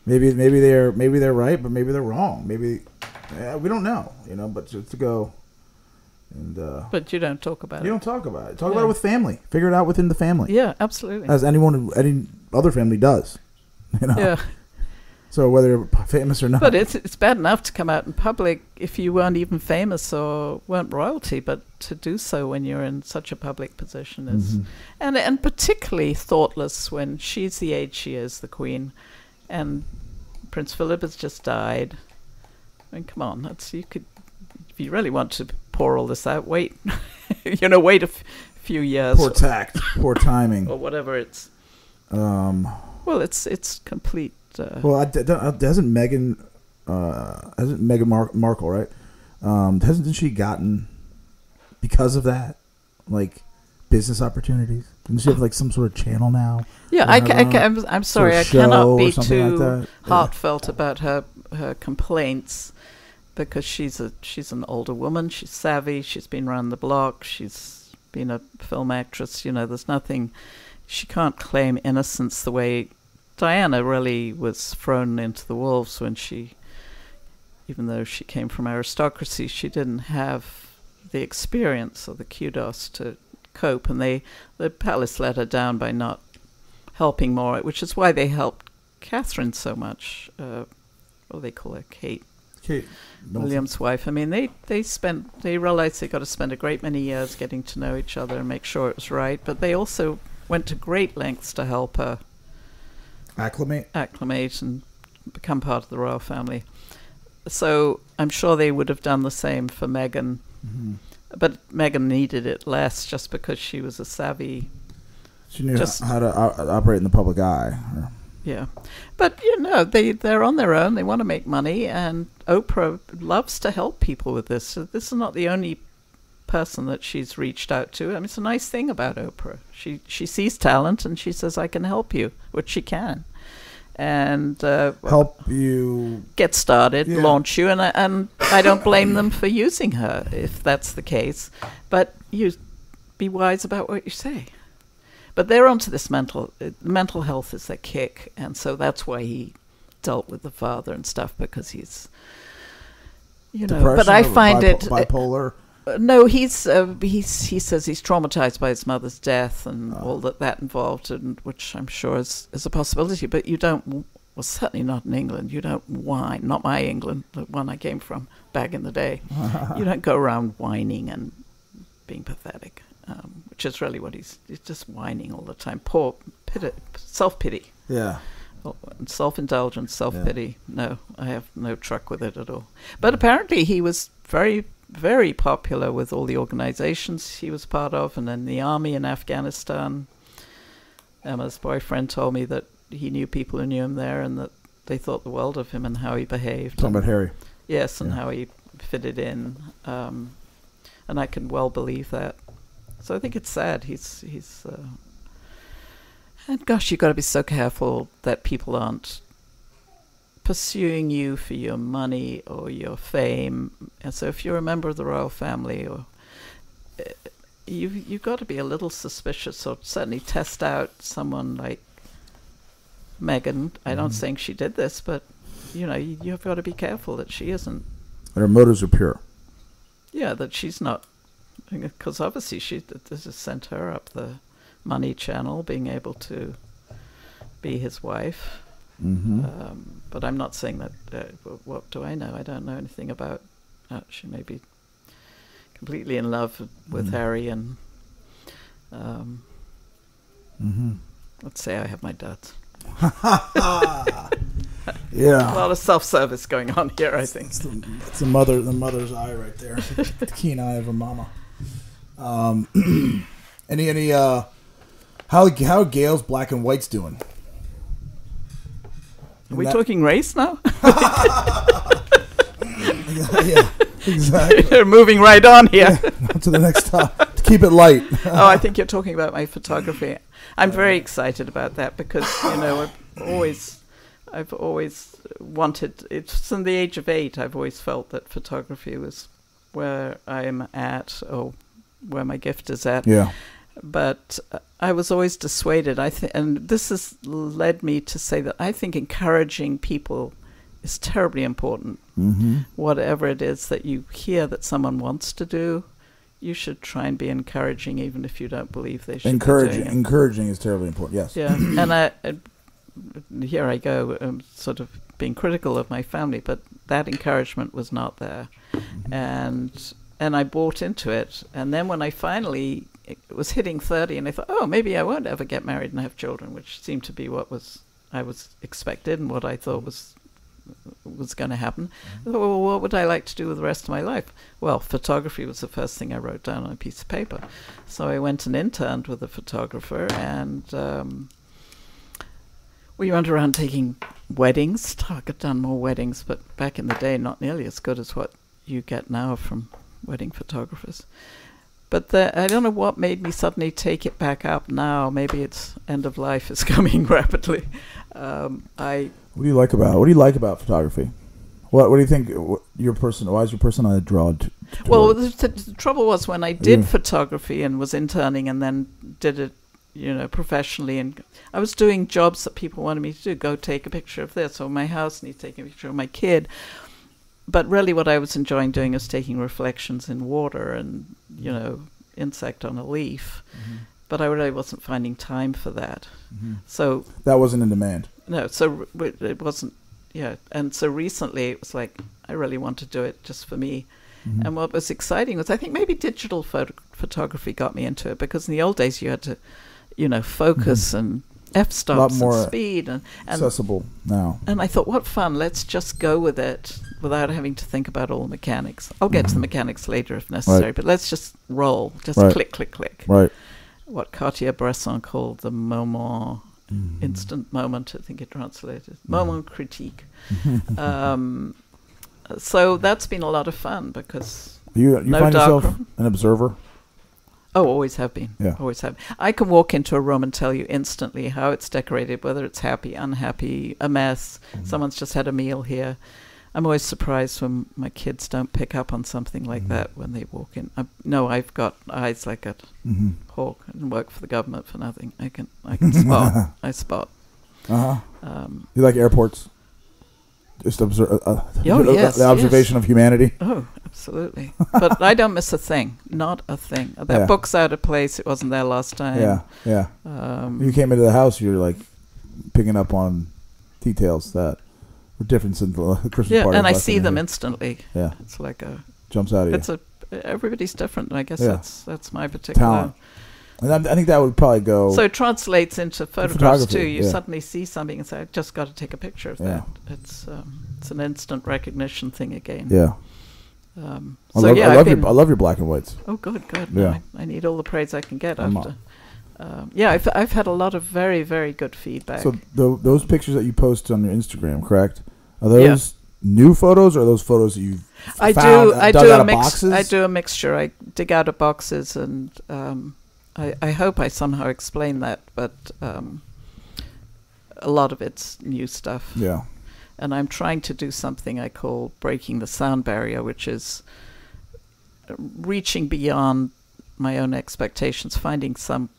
maybe they're right, but maybe they're wrong. Maybe we don't know. You know, but just to go and but you don't talk about it. You don't talk about it. Talk about it with family. Figure it out within the family. Yeah, absolutely. As any other family does. You know. Yeah. So whether you're famous or not. But it's bad enough to come out in public if you weren't even famous or weren't royalty, but to do so when you're in such a public position is, and particularly thoughtless when she's the age she is, the Queen, and Prince Philip has just died. I mean, come on, you could, if you really want to pour all this out, wait, wait a few years. Poor tact, poor timing, or whatever it's. Well, it's complete. Well, hasn't Meghan Markle, right? Hasn't she gotten, because of that, like, business opportunities? Doesn't she have like some sort of channel now? Yeah, I'm sorry, I cannot be too like heartfelt about her complaints, because she's an older woman. She's savvy. She's been around the block. She's been a film actress. There's nothing. She can't claim innocence the way Diana really was thrown into the wolves when even though she came from aristocracy, she didn't have the experience or the kudos to cope, and the palace let her down by not helping more, which is why they helped Catherine so much. They call her Kate William's wife. I mean, they realized they got to spend a great many years getting to know each other and make sure it was right, but they also went to great lengths to help her acclimate and become part of the royal family. So I'm sure they would have done the same for Meghan, but Meghan needed it less just because she was a savvy. She knew how to operate in the public eye. Yeah, but they're on their own. They want to make money, and Oprah loves to help people with this. So this is not the only person that she's reached out to. I mean, it's a nice thing about Oprah. She sees talent and she says, I can help you, which she can, and help you get started, launch you, and I don't blame them for using her if that's the case, but you be wise about what you say. But they're onto this mental health is their kick, and so that's why he dealt with the father and stuff, because he's but I find it bipolar. No, he says he's traumatized by his mother's death and all that involved, and which I'm sure is a possibility. But you don't, well, certainly not in England. You don't whine. Not my England, the one I came from back in the day. You don't go around whining and being pathetic, which is really what he's just whining all the time. Poor self-pity. Yeah. Self-indulgence, self-pity. Yeah. No, I have no truck with it at all. But apparently he was very, very popular with all the organizations he was part of, and then the army in Afghanistan. Emma's boyfriend told me that he knew people who knew him there, and that they thought the world of him and how he behaved. Talking about Harry. Yes, and how he fitted in. And I can well believe that. So I think it's sad. He's and gosh, you've got to be so careful that people aren't pursuing you for your money or your fame. And so if you're a member of the royal family, or you've got to be a little suspicious, or certainly test out someone like Meghan. I don't think she did this, but you've got to be careful that she isn't. And her motives are pure. Yeah, that she's not, because obviously this has sent her up the money channel, being able to be his wife. But I'm not saying that. What do I know? I don't know anything about. She may be completely in love with Harry, and let's say I have my doubts. Yeah, a lot of self-service going on here, I think. It's the mother's eye right there. The keen eye of a mama. How are Gail's black and whites doing? Are we talking race now? Yeah, exactly. You're moving right on here. Yeah, to the next topic. To keep it light. I think you're talking about my photography. I'm very excited about that because, I've always wanted, it's from the age of 8, I've always felt that photography was where I'm at, or where my gift is at. Yeah. But I was always dissuaded. And this has led me to say that I think encouraging people is terribly important. Whatever it is that you hear that someone wants to do, you should try and be encouraging, even if you don't believe they should. Encouraging is terribly important. Yes. Yeah, and here I go, sort of being critical of my family, but that encouragement was not there, and I bought into it. And then when I finally was hitting 30, and I thought, oh, maybe I won't ever get married and have children, which seemed to be what I was expected and what I thought was going to happen. I thought, well, what would I like to do with the rest of my life? Well, photography was the first thing I wrote down on a piece of paper. So I went and interned with a photographer, and we went around taking weddings. I've done more weddings, but back in the day, not nearly as good as what you get now from wedding photographers. But I don't know what made me suddenly take it back up now. Maybe it's end of life is coming rapidly. What do you like about photography? What do you think why is your personality drawn to well, the trouble was when I did photography and was interning and then did it, professionally, and I was doing jobs that people wanted me to do. Go take a picture of this, or my house needs taking a picture of my kid. But really what I was enjoying doing is taking reflections in water and, insect on a leaf. But I really wasn't finding time for that. So that wasn't in demand. No, so it wasn't, and so recently it was like, I really want to do it just for me. And what was exciting was I think maybe digital photography got me into it, because in the old days you had to, focus and f-stops and speed. And accessible now. And I thought, what fun, let's just go with it without having to think about all the mechanics. I'll get to the mechanics later if necessary, but let's just roll, just click, click, click. Right. What Cartier-Bresson called the moment, instant moment, I think it translated. Moment critique. So that's been a lot of fun, because you find yourself an observer? Oh, always have been. Yeah. Always have. I can walk into a room and tell you instantly how it's decorated, whether it's happy, unhappy, a mess. Someone's just had a meal here. I'm always surprised when my kids don't pick up on something like that when they walk in. I've got eyes like a hawk. I didn't work for the government for nothing. I can spot. I spot. You like airports? Just observe the observation of humanity. Oh, absolutely. But I don't miss a thing. Not a thing. That book's out of place. It wasn't there last time. Yeah. You came into the house, you were like picking up on details that were different in the Christmas party. Yeah, and I see them instantly. Yeah. It's like jumps out of you. Everybody's different, and I guess that's my particular talent. And I think that would probably go. So it translates into photographs too. You suddenly see something and say, "I just got to take a picture of that." It's an instant recognition thing again. Yeah. I love your black and whites. Oh, good. Yeah. I need all the praise I can get after. I've had a lot of very, very good feedback. So those pictures that you post on your Instagram, correct? Are those new photos, or are those photos that you've found, dug out of boxes? I do a mixture. I dig out of boxes, and I hope I somehow explain that, but a lot of it's new stuff. Yeah. And I'm trying to do something I call breaking the sound barrier, which is reaching beyond my own expectations, finding something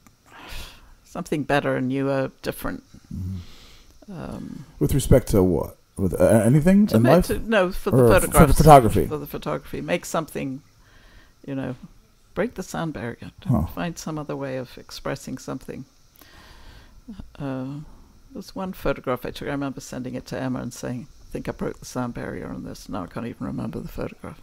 better, newer, different. With respect to what? With anything in life? For the Or photographs. for the photography? For the photography. Make something, break the sound barrier. Find some other way of expressing something. There's one photograph I took. I remember sending it to Emma and saying, I think I broke the sound barrier on this. Now I can't even remember the photograph.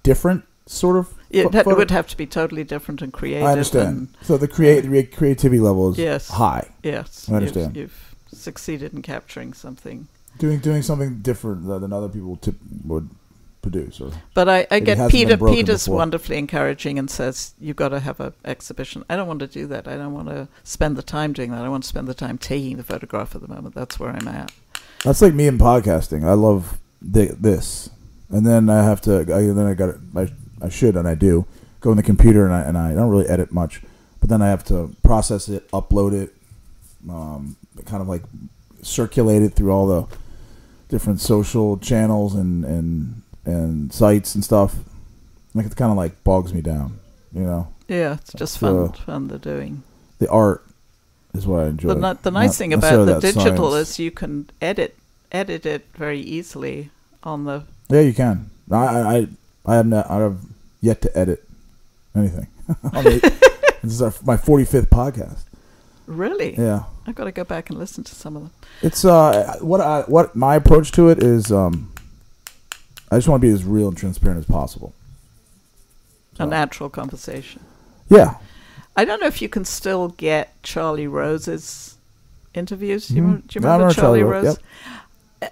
Different sort of? It would have to be totally different and creative. I understand. So the creativity level is high. Yes. I understand. You've succeeded in capturing something. Doing something different than other people would produce. But I get Peter's before. wonderfully encouraging and says, you've got to have an exhibition. I don't want to do that. I don't want to spend the time doing that. I want to spend the time taking the photograph at the moment. That's where I'm at. That's like me in podcasting. I love this. And then I have to, I should, and I do, go in the computer, and I don't really edit much. But then I have to process it, upload it, kind of like circulate it through all the different social channels and sites and stuff. Like it kind of like bogs me down, Yeah, it's just fun the doing. The art is what I enjoy. The nice thing about the digital is you can edit it very easily on the. Yeah, you can. I have yet to edit anything. This is my 45th podcast. Really? Yeah. I've got to go back and listen to some of them. It's what my approach to it is. I just want to be as real and transparent as possible. A natural conversation. Yeah. I don't know if you can still get Charlie Rose's interviews. Do you Mm-hmm. remember Charlie Rose? Yep.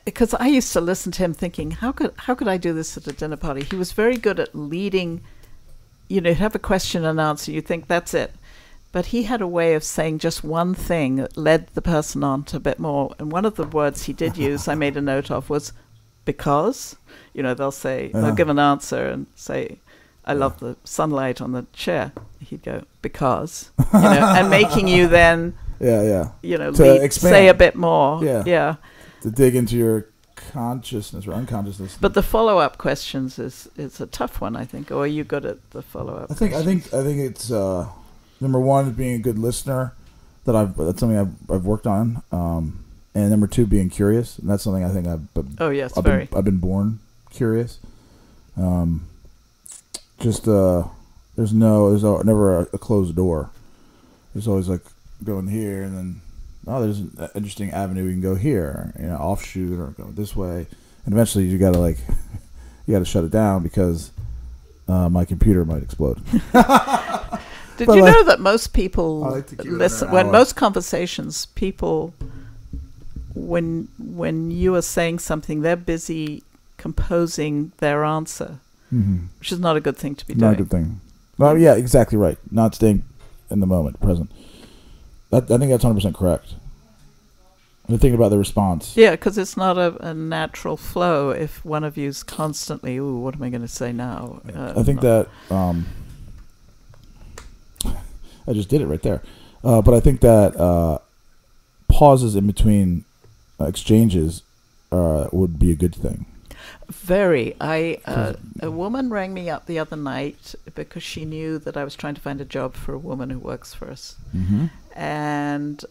Because I used to listen to him thinking, how could I do this at a dinner party? He was very good at leading. You'd have a question and answer. You think that's it. But he had a way of saying just one thing that led the person on to a bit more. And one of the words he did use, I made a note of, was because. They'll say, they'll give an answer and say, I love the sunlight on the chair. He'd go, because. And making you then, say a bit more. Yeah. To dig into your consciousness or unconsciousness. But the follow-up questions is a tough one, I think. Or are you good at the follow-up? I think it's number one is being a good listener. That's something I've worked on. And number two, being curious, and that's something I think I've been born curious. There's never a closed door. There's always like going here and then. Oh, there's an interesting avenue we can go here, offshoot or go this way, and eventually you gotta shut it down because my computer might explode. Did you know that most people listen when most conversations, people when you are saying something, they're busy composing their answer, which is not a good thing to be doing. Not a good thing. Well, yeah, exactly right. Not staying in the moment, present. I think that's 100% correct. I'm thinking about the response. Yeah, because it's not a natural flow if one of you's constantly, ooh, what am I going to say now? I think that I just did it right there. But I think that pauses in between exchanges would be a good thing. Very. A woman rang me up the other night because she knew that I was trying to find a job for a woman who works for us. Mm-hmm. And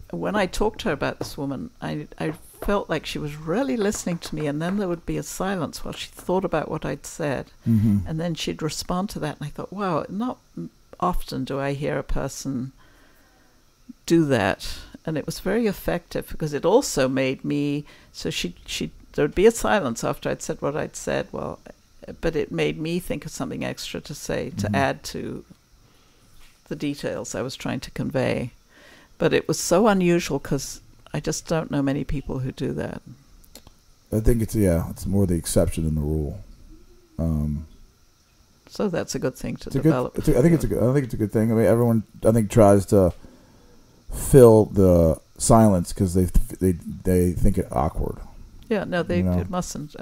when I talked to her about this woman, I felt like she was really listening to me, and then there would be a silence while she thought about what I'd said. Mm-hmm. And then she'd respond to that, and I thought, wow, not often do I hear a person do that. And it was very effective because it also made me, so there would be a silence after I'd said what I'd said, but it made me think of something extra to say, to add to the details I was trying to convey. But it was so unusual because I just don't know many people who do that. I think it's more the exception than the rule. So that's a good thing to develop. I think it's a good thing. I mean, everyone tries to fill the silence because they think it awkward. Yeah, no, it mustn't.